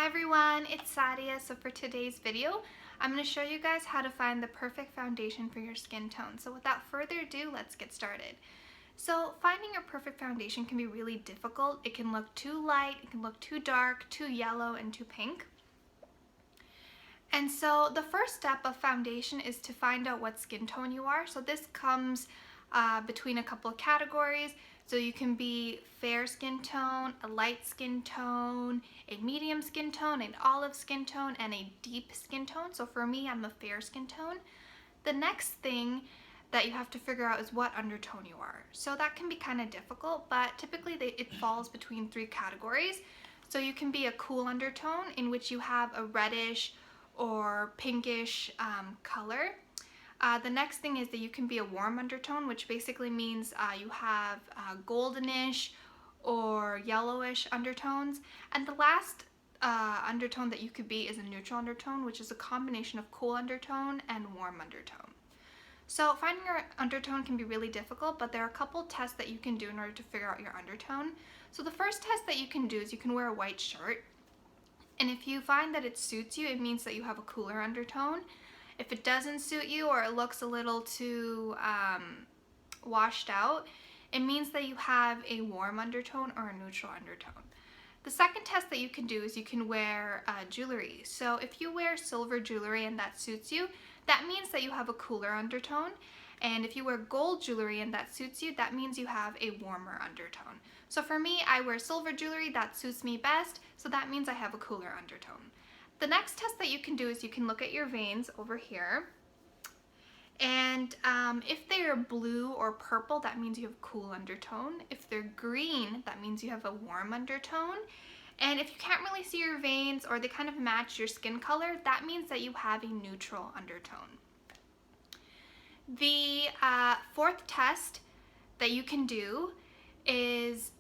Hi everyone, it's Sadia. So for today's video, I'm going to show you guys how to find the perfect foundation for your skin tone. So without further ado, let's get started. So finding your perfect foundation can be really difficult. It can look too light, it can look too dark, too yellow, and too pink. And so the first step of foundation is to find out what skin tone you are. So this comes between a couple of categories. So you can be fair skin tone, a light skin tone, a medium skin tone, an olive skin tone, and a deep skin tone. So for me, I'm a fair skin tone. The next thing that you have to figure out is what undertone you are. So that can be kind of difficult, but typically it falls between three categories. So you can be a cool undertone in which you have a reddish or pinkish color. The next thing is that you can be a warm undertone, which basically means you have goldenish or yellowish undertones. And the last undertone that you could be is a neutral undertone, which is a combination of cool undertone and warm undertone. So finding your undertone can be really difficult, but there are a couple tests that you can do in order to figure out your undertone. So the first test that you can do is you can wear a white shirt. And if you find that it suits you, it means that you have a cooler undertone. If it doesn't suit you or it looks a little too washed out, it means that you have a warm undertone or a neutral undertone. The second test that you can do is you can wear jewelry. So if you wear silver jewelry and that suits you, that means that you have a cooler undertone. And if you wear gold jewelry and that suits you, that means you have a warmer undertone. So for me, I wear silver jewelry, that suits me best, so that means I have a cooler undertone. The next test that you can do is you can look at your veins over here. And if they're blue or purple, that means you have a cool undertone. If they're green, that means you have a warm undertone. And if you can't really see your veins or they kind of match your skin color, that means that you have a neutral undertone. The fourth test that you can do is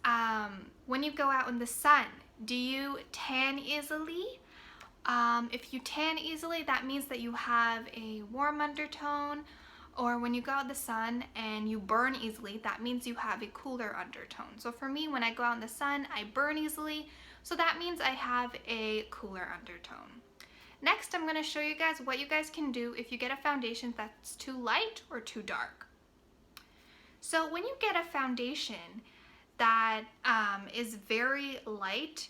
when you go out in the sun, do you tan easily? If you tan easily, that means that you have a warm undertone. Or when you go out in the sun and you burn easily, that means you have a cooler undertone. So for me, when I go out in the sun, I burn easily, so that means I have a cooler undertone. Next, I'm going to show you guys what you guys can do if you get a foundation that's too light or too dark. So when you get a foundation that is very light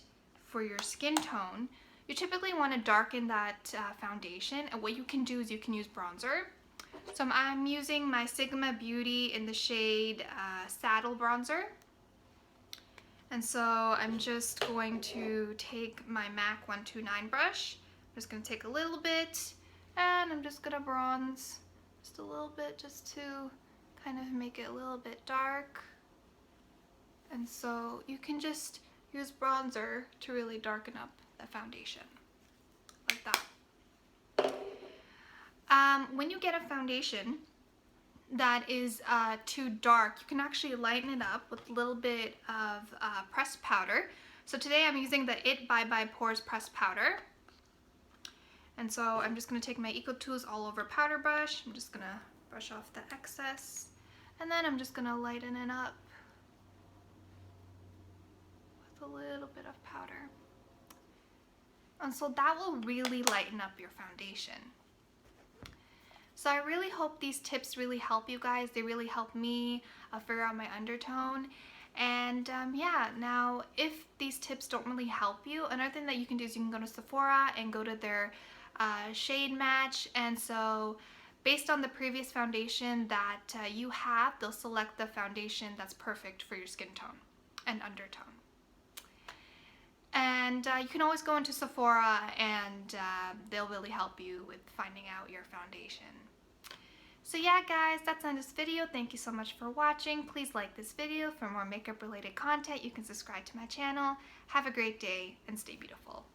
for your skin tone, you typically want to darken that foundation, and what you can do is you can use bronzer. So I'm using my Sigma Beauty in the shade Saddle Bronzer. And so I'm just going to take my MAC 129 brush. I'm just going to take a little bit, and I'm just going to bronze just a little bit just to kind of make it a little bit dark. And so you can just use bronzer to really darken up the foundation, like that. When you get a foundation that is too dark, you can actually lighten it up with a little bit of pressed powder. So today I'm using the It by Pores pressed powder. And so I'm just going to take my Eco Tools all over powder brush. I'm just going to brush off the excess. And then I'm just going to lighten it up with a little bit of powder. And so that will really lighten up your foundation. So I really hope these tips really help you guys. They really help me figure out my undertone. And yeah, now if these tips don't really help you, another thing that you can do is you can go to Sephora and go to their shade match. And so based on the previous foundation that you have, they'll select the foundation that's perfect for your skin tone and undertone. And you can always go into Sephora and they'll really help you with finding out your foundation. So yeah guys, that's the end of this video. Thank you so much for watching. Please like this video. For more makeup related content, you can subscribe to my channel. Have a great day and stay beautiful.